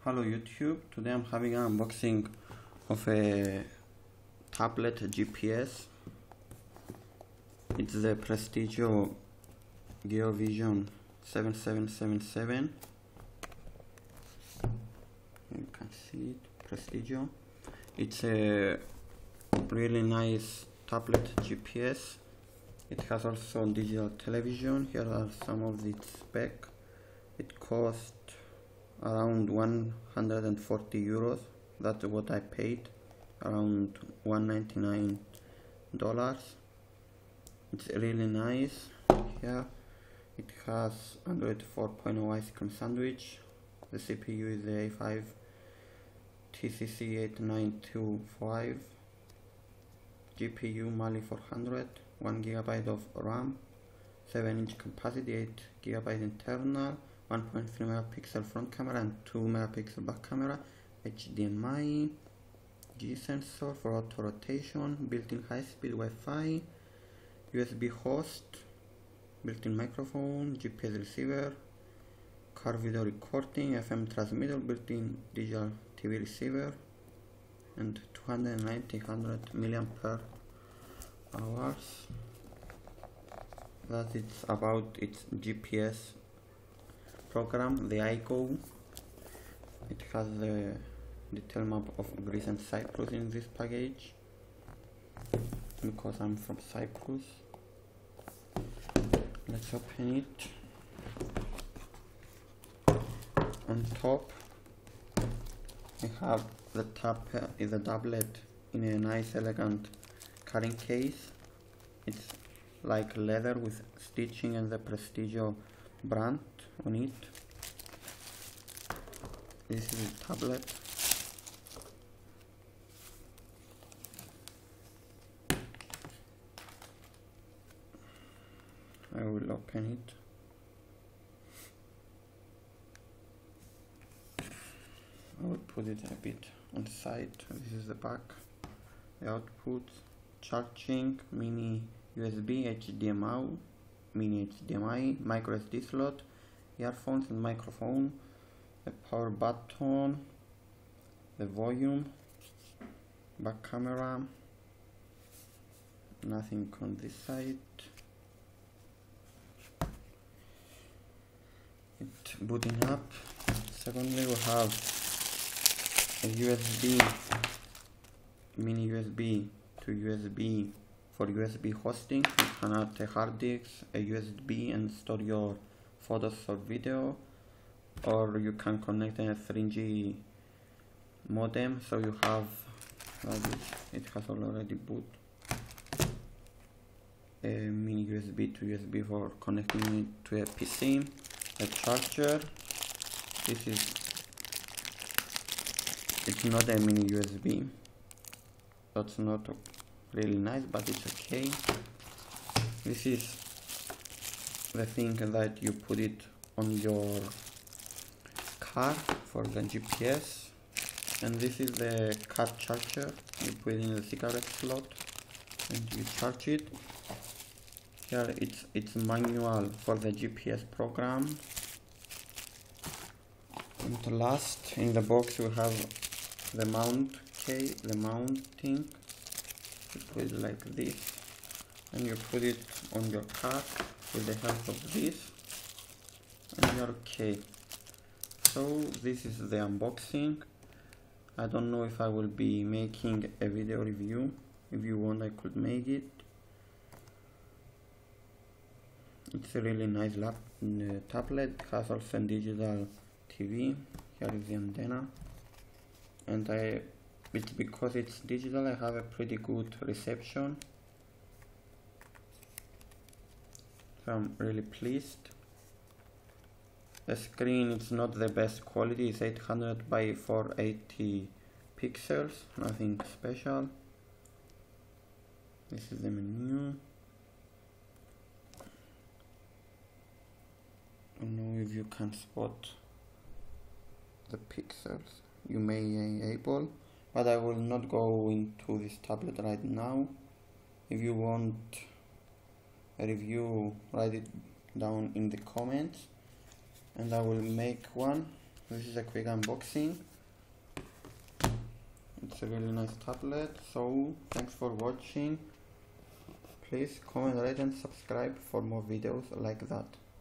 Hello YouTube, today I'm having an unboxing of a tablet GPS. It's the Prestigio Geovision 7777. You can see it, Prestigio. It's a really nice tablet GPS. It has also digital television. Here are some of its specs. It costs around 140 euros. That's what I paid, around $199. It's really nice. Here it has Android 4.0 icon sandwich. The CPU is the A5 TCC8925, GPU Mali 400, 1 GB of RAM, 7-inch capacity, 8 GB internal, 1.3 megapixel front camera and 2 megapixel back camera, HDMI, G sensor for auto rotation, built-in high-speed Wi-Fi, USB host, built-in microphone, GPS receiver, car video recording, FM transmitter, built-in digital TV receiver, and 290-100 milliampere hours. That it's about its GPS program, the iGo. It has the detail map of Greece and Cyprus in this package, because I'm from Cyprus. Let's open it. On top we have the tablet in a nice elegant carrying case. It's like leather with stitching and the Prestigio brand on it. This is a tablet. I will open it. I will put it a bit on the side. This is the back, the output, charging, mini USB, HDMI, mini HDMI, micro SD slot, earphones and microphone, the power button, the volume, back camera, nothing on this side. It booting up. Secondly, we have a USB, mini USB to USB for USB hosting. You can add a hard disk, a USB, and store your photos or video, or you can connect a 3G modem, so you have it has already boot a mini USB to USB for connecting it to a PC, a charger. It's not a mini USB, that's not really nice, but it's okay. This is the thing that you put it on your car for the GPS, and this is the car charger. You put it in the cigarette slot and you charge it. Here it's manual for the GPS program. And last, in the box we have the mounting. You put it like this and you put it on your car with the help of this, and you're okay. So this is the unboxing. I don't know if I will be making a video review. If you want, I could make it. It's a really nice tablet. It has also a digital TV. Here is the antenna, and it's because it's digital, I have a pretty good reception. So I'm really pleased. The screen is not the best quality, it's 800 by 480 pixels, nothing special. This is the menu. I don't know if you can spot the pixels. You may be able, but I will not go into this tablet right now. If you want a review, write it down in the comments and I will make one. This is a quick unboxing. It's a really nice tablet. So thanks for watching. Please comment, rate and subscribe for more videos like that.